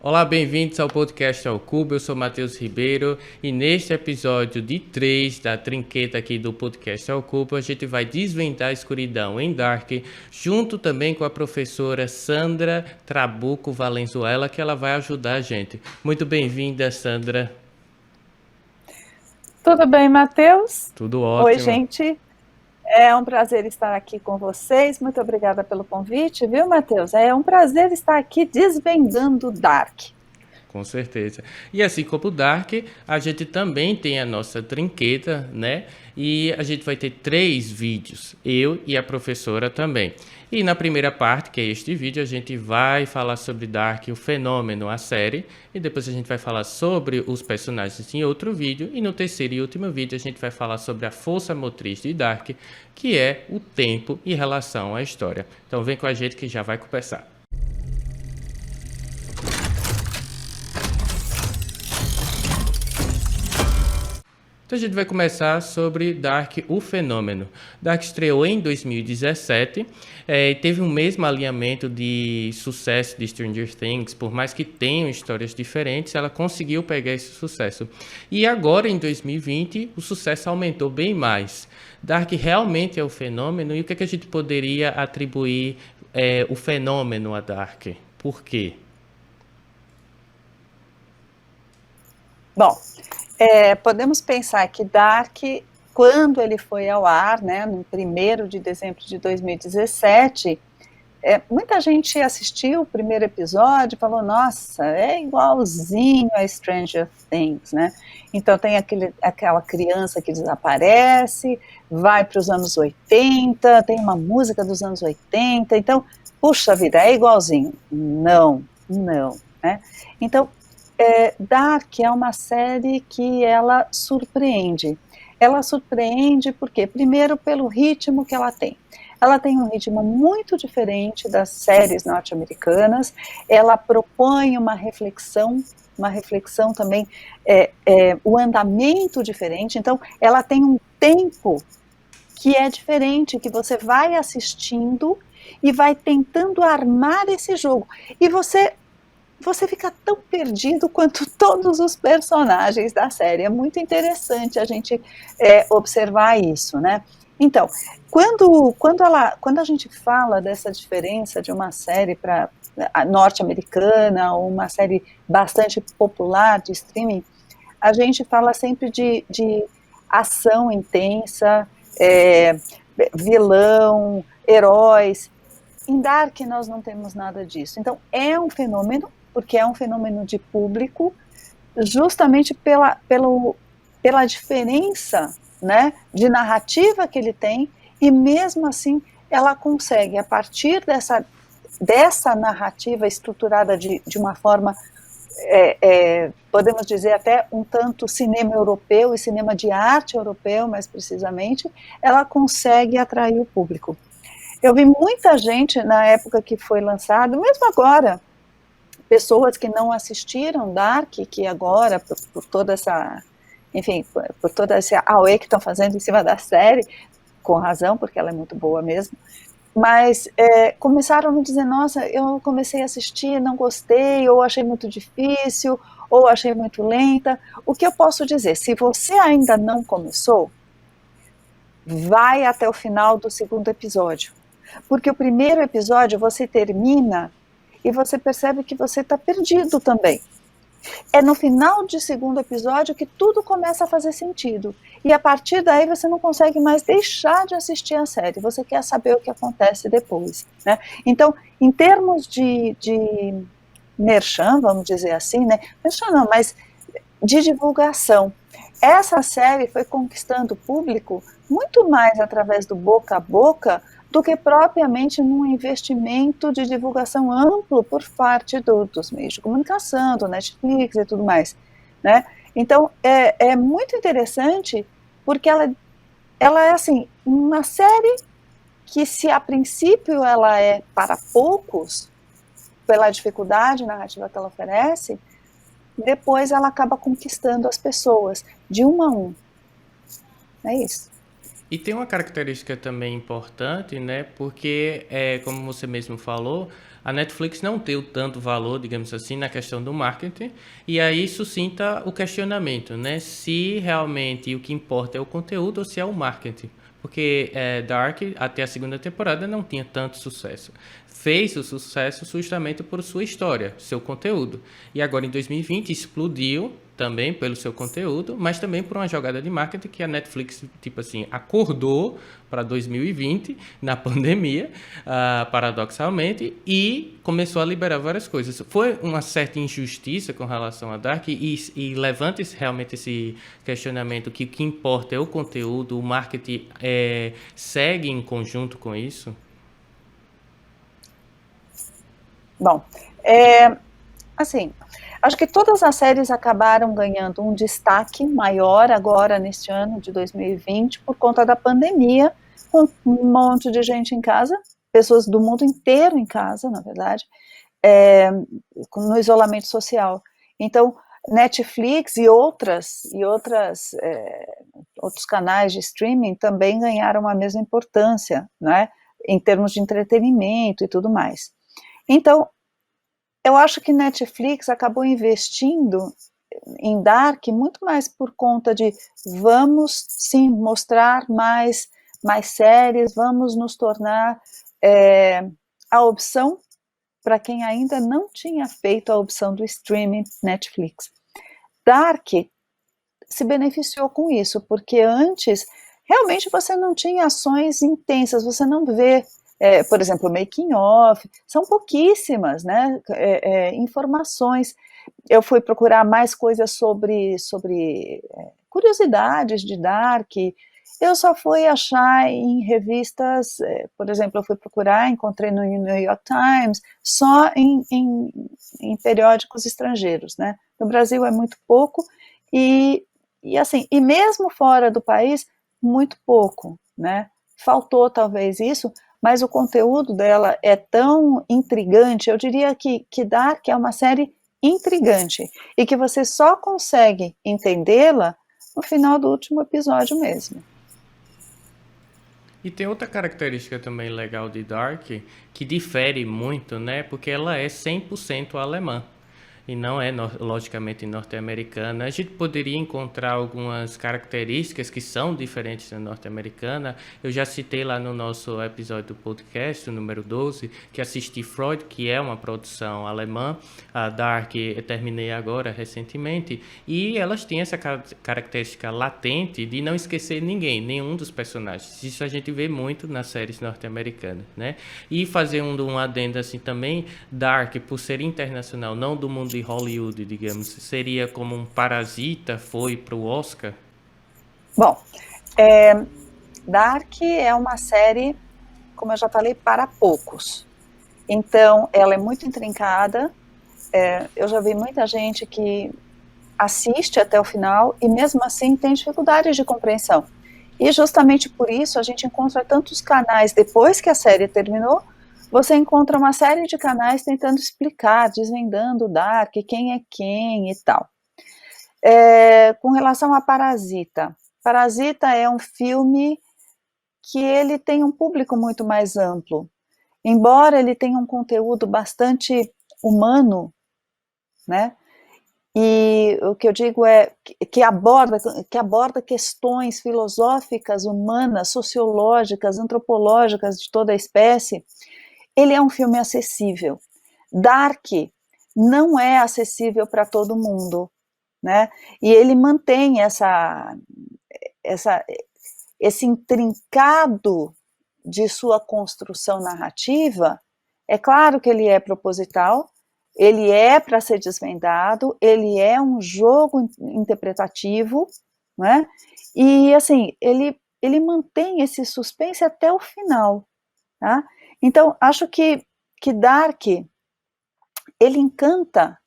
Olá, bem-vindos ao podcast ao Cubo. Eu sou Matheus Ribeiro e neste episódio de 3 da trinqueta aqui do podcast ao Cubo, a gente vai desvendar a escuridão em Dark, junto também com a professora Sandra Trabuco Valenzuela, que ela vai ajudar a gente. Muito bem-vinda, Sandra. Tudo bem, Matheus? Tudo ótimo. Oi, gente. É um prazer estar aqui com vocês. Muito obrigada pelo convite, viu, Matheus? É um prazer estar aqui desvendando Dark. Com certeza. E assim como o Dark, a gente também tem a nossa trinqueta, né? E a gente vai ter 3 vídeos, eu e a professora também. E na primeira parte, que é este vídeo, a gente vai falar sobre Dark, o fenômeno, a série. E depois a gente vai falar sobre os personagens em outro vídeo. E no terceiro e último vídeo a gente vai falar sobre a força motriz de Dark, que é o tempo em relação à história. Então vem com a gente que já vai começar. Então a gente vai começar sobre Dark, o fenômeno. Dark estreou em 2017 e teve um mesmo alinhamento de sucesso de Stranger Things, por mais que tenham histórias diferentes, ela conseguiu pegar esse sucesso. E agora, em 2020, o sucesso aumentou bem mais. Dark realmente é o fenômeno, e o que é que a gente poderia atribuir o fenômeno a Dark? Por quê? Bom, podemos pensar que Dark, quando ele foi ao ar, né, no 1º de dezembro de 2017, muita gente assistiu o primeiro episódio e falou, nossa, é igualzinho a Stranger Things, né? Então tem aquela criança que desaparece, vai para os anos 80, tem uma música dos anos 80, então, puxa vida, é igualzinho. Não, né? Então, Dark é uma série que ela surpreende. Ela surpreende porque, primeiro, pelo ritmo que ela tem. Ela tem um ritmo muito diferente das séries norte-americanas, ela propõe uma reflexão também, o andamento diferente, então ela tem um tempo que é diferente, que você vai assistindo e vai tentando armar esse jogo. E você fica tão perdido quanto todos os personagens da série. É muito interessante a gente observar isso, né? Então, quando a gente fala dessa diferença de uma série para norte-americana ou uma série bastante popular de streaming, a gente fala sempre de ação intensa, vilão, heróis. Em Dark nós não temos nada disso. Então, é um fenômeno, porque é um fenômeno de público, justamente pela diferença, né, de narrativa que ele tem, e mesmo assim ela consegue, a partir dessa narrativa estruturada de uma forma, podemos dizer até um tanto cinema europeu e cinema de arte europeu, mais precisamente, ela consegue atrair o público. Eu vi muita gente na época que foi lançado, mesmo agora, pessoas que não assistiram Dark, que agora, por toda essa, enfim, por toda essa auê que estão fazendo em cima da série, com razão, porque ela é muito boa mesmo, mas começaram a me dizer, nossa, eu comecei a assistir, não gostei, ou achei muito difícil, ou achei muito lenta. O que eu posso dizer? Se você ainda não começou, vai até o final do 2º episódio, porque o primeiro episódio você termina e você percebe que você está perdido também. É no final do 2º episódio que tudo começa a fazer sentido. E a partir daí você não consegue mais deixar de assistir a série. Você quer saber o que acontece depois, né? Então, em termos de merchan, vamos dizer assim, né? Merchan não, mas de divulgação. Essa série foi conquistando o público muito mais através do boca a boca do que propriamente num investimento de divulgação amplo por parte dos meios de comunicação, do Netflix e tudo mais, né? Então, é muito interessante, porque ela é, assim, uma série que, se a princípio ela é para poucos, pela dificuldade narrativa que ela oferece, depois ela acaba conquistando as pessoas, de um a um. É isso. E tem uma característica também importante, né? Porque, como você mesmo falou, a Netflix não deu tanto valor, digamos assim, na questão do marketing, e aí suscita o questionamento, né? Se realmente o que importa é o conteúdo ou se é o marketing. Porque Dark, até a segunda temporada, não tinha tanto sucesso. Fez o sucesso justamente por sua história, seu conteúdo. E agora em 2020 explodiu também pelo seu conteúdo, mas também por uma jogada de marketing que a Netflix, tipo assim, acordou para 2020, na pandemia, paradoxalmente, e começou a liberar várias coisas. Foi uma certa injustiça com relação a Dark e levanta realmente esse questionamento que o que importa é o conteúdo, o marketing segue em conjunto com isso? Bom, assim, acho que todas as séries acabaram ganhando um destaque maior agora neste ano de 2020 por conta da pandemia, com um monte de gente em casa, pessoas do mundo inteiro em casa, na verdade, no isolamento social. Então, Netflix e outros canais de streaming também ganharam a mesma importância, né, em termos de entretenimento e tudo mais. Então, eu acho que Netflix acabou investindo em Dark muito mais por conta de vamos sim mostrar mais séries, vamos nos tornar a opção para quem ainda não tinha feito a opção do streaming Netflix. Dark se beneficiou com isso, porque antes realmente você não tinha ações intensas, você não vê, por exemplo, making of, são pouquíssimas, né, informações. Eu fui procurar mais coisas sobre curiosidades de Dark, eu só fui achar em revistas, por exemplo, eu fui procurar, encontrei no New York Times, só em periódicos estrangeiros, né? No Brasil é muito pouco, e assim, e mesmo fora do país, muito pouco, né? Faltou talvez isso, mas o conteúdo dela é tão intrigante, eu diria que Dark é uma série intrigante, e que você só consegue entendê-la no final do último episódio mesmo. E tem outra característica também legal de Dark, que difere muito, né? Porque ela é 100% alemã e não é logicamente norte-americana. A gente poderia encontrar algumas características que são diferentes da norte-americana. Eu já citei lá no nosso episódio do podcast, o número 12, que assisti Freud, que é uma produção alemã. A Dark eu terminei agora recentemente, e elas têm essa característica latente de não esquecer ninguém, nenhum dos personagens. Isso a gente vê muito nas séries norte-americanas, né? E fazer um adendo assim também, Dark, por ser internacional, não do mundo de Hollywood, digamos, seria como um Parasita foi para o Oscar? Bom, Dark é uma série, como eu já falei, para poucos. Então, ela é muito intrincada. Eu já vi muita gente que assiste até o final e mesmo assim tem dificuldades de compreensão. E justamente por isso a gente encontra tantos canais depois que a série terminou. Você encontra uma série de canais tentando explicar, desvendando Dark, quem é quem e tal. Com relação a Parasita, Parasita é um filme que ele tem um público muito mais amplo. Embora ele tenha um conteúdo bastante humano, né? E o que eu digo é que aborda questões filosóficas, humanas, sociológicas, antropológicas de toda a espécie. Ele é um filme acessível. Dark não é acessível para todo mundo, né? E ele mantém esse intrincado de sua construção narrativa. É claro que ele é proposital, ele é para ser desvendado, ele é um jogo interpretativo, né? E assim, ele mantém esse suspense até o final, tá? Então, acho que Dark, ele encanta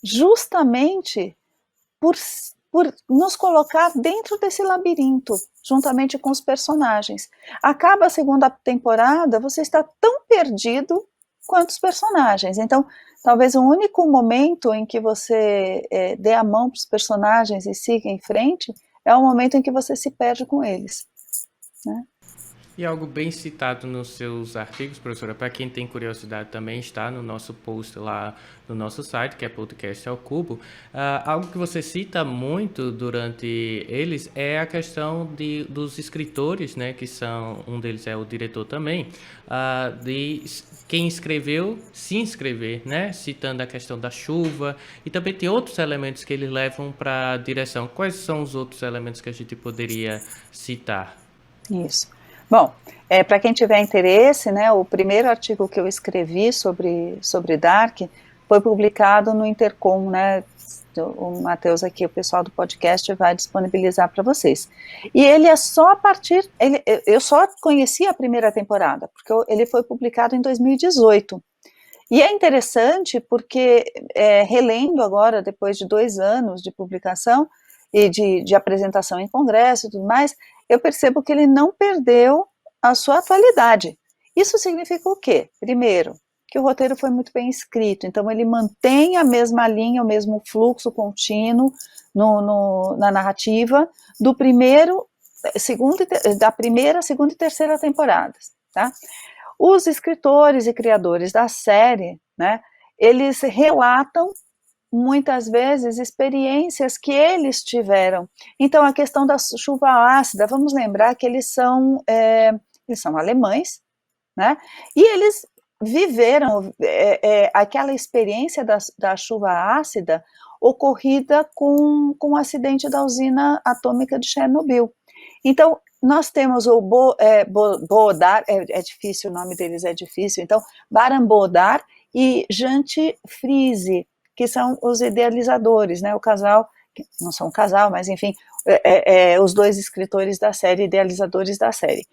justamente por nos colocar dentro desse labirinto, juntamente com os personagens. Acaba a segunda temporada, você está tão perdido quanto os personagens. Então, talvez o único momento em que você dê a mão para os personagens e siga em frente é o momento em que você se perde com eles. né? E algo bem citado nos seus artigos, professora, para quem tem curiosidade também, está no nosso post lá no nosso site, que é Podcast ao Cubo. Algo que você cita muito durante eles é a questão dos escritores, né, que são, um deles é o diretor também, de quem escreveu se inscrever, né, citando a questão da chuva, e também tem outros elementos que eles levam para a direção. Quais são os outros elementos que a gente poderia citar? Isso. Bom, para quem tiver interesse, né, o primeiro artigo que eu escrevi sobre Dark foi publicado no Intercom, né, o Matheus aqui, o pessoal do podcast vai disponibilizar para vocês. E ele é só a partir, eu só conheci a primeira temporada, porque ele foi publicado em 2018. E é interessante porque, relendo agora, depois de 2 anos de publicação e de apresentação em congresso e tudo mais, eu percebo que ele não perdeu a sua atualidade. Isso significa o quê? Primeiro, que o roteiro foi muito bem escrito, então ele mantém a mesma linha, o mesmo fluxo contínuo na narrativa do da primeira, segunda e terceira temporadas, tá? Os escritores e criadores da série, né, eles relatam muitas vezes experiências que eles tiveram. Então, a questão da chuva ácida, vamos lembrar que eles são alemães, né? E eles viveram aquela experiência da chuva ácida ocorrida com o acidente da usina atômica de Chernobyl. Então, nós temos o Bodar, é difícil, o nome deles é difícil, então, Baran Bodar e Jante Friese, que são os idealizadores, né, o casal, não são um casal, mas enfim, os 2 escritores da série, idealizadores da série.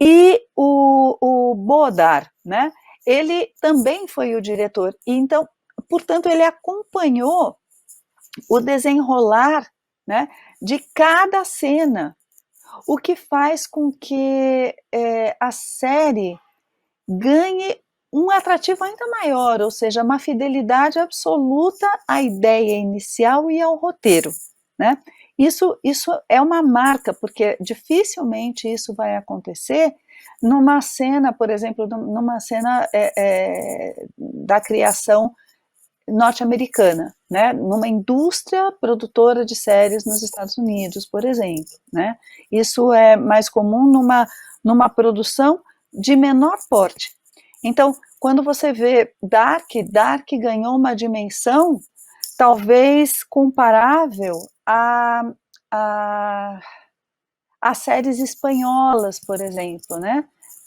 E o Bodar, né, ele também foi o diretor, e então, portanto, ele acompanhou o desenrolar, né, de cada cena, o que faz com que a série ganhe um atrativo ainda maior, ou seja, uma fidelidade absoluta à ideia inicial e ao roteiro, né? Isso é uma marca, porque dificilmente isso vai acontecer numa cena, por exemplo, numa cena da criação norte-americana, né, numa indústria produtora de séries nos Estados Unidos, por exemplo, né, isso é mais comum numa produção de menor porte. Então, quando você vê Dark ganhou uma dimensão talvez comparável a séries espanholas, por exemplo, né,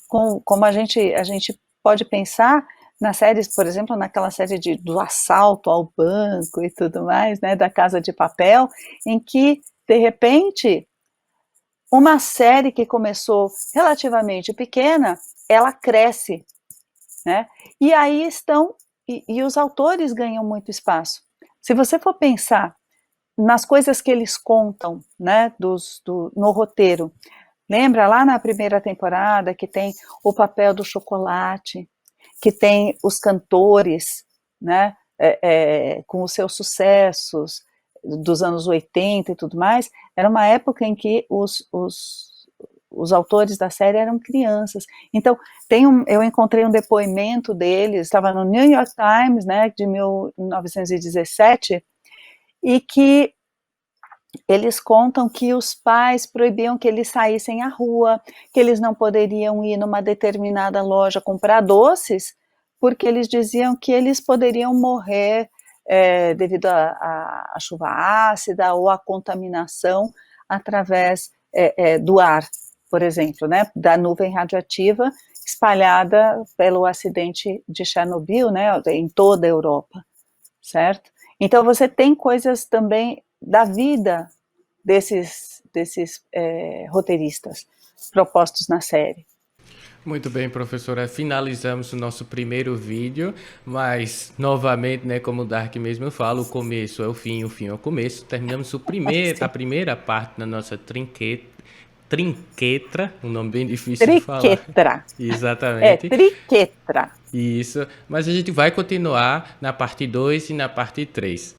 como a gente pode pensar nas séries, por exemplo, naquela série do assalto ao banco e tudo mais, né, da Casa de Papel, em que, de repente, uma série que começou relativamente pequena, ela cresce, né, e aí e os autores ganham muito espaço. Se você for pensar nas coisas que eles contam, né, no roteiro, lembra lá na primeira temporada que tem o papel do chocolate, que tem os cantores, né, com os seus sucessos dos anos 80 e tudo mais, era uma época em que os autores da série eram crianças. Então, eu encontrei um depoimento deles, estava no New York Times, né, de 1917, e que eles contam que os pais proibiam que eles saíssem à rua, que eles não poderiam ir numa determinada loja comprar doces, porque eles diziam que eles poderiam morrer devido à chuva ácida ou à contaminação através do ar, por exemplo, né, da nuvem radioativa espalhada pelo acidente de Chernobyl, né, em toda a Europa, certo? Então você tem coisas também da vida desses roteiristas propostos na série. Muito bem, professora. Finalizamos o nosso primeiro vídeo, mas, novamente, né, como o Dark mesmo fala, o começo é o fim é o começo. Terminamos a primeira parte da nossa trinquetra, um nome bem difícil de falar. Triquetra. Exatamente. Triquetra. Isso, mas a gente vai continuar na parte 2 e na parte 3.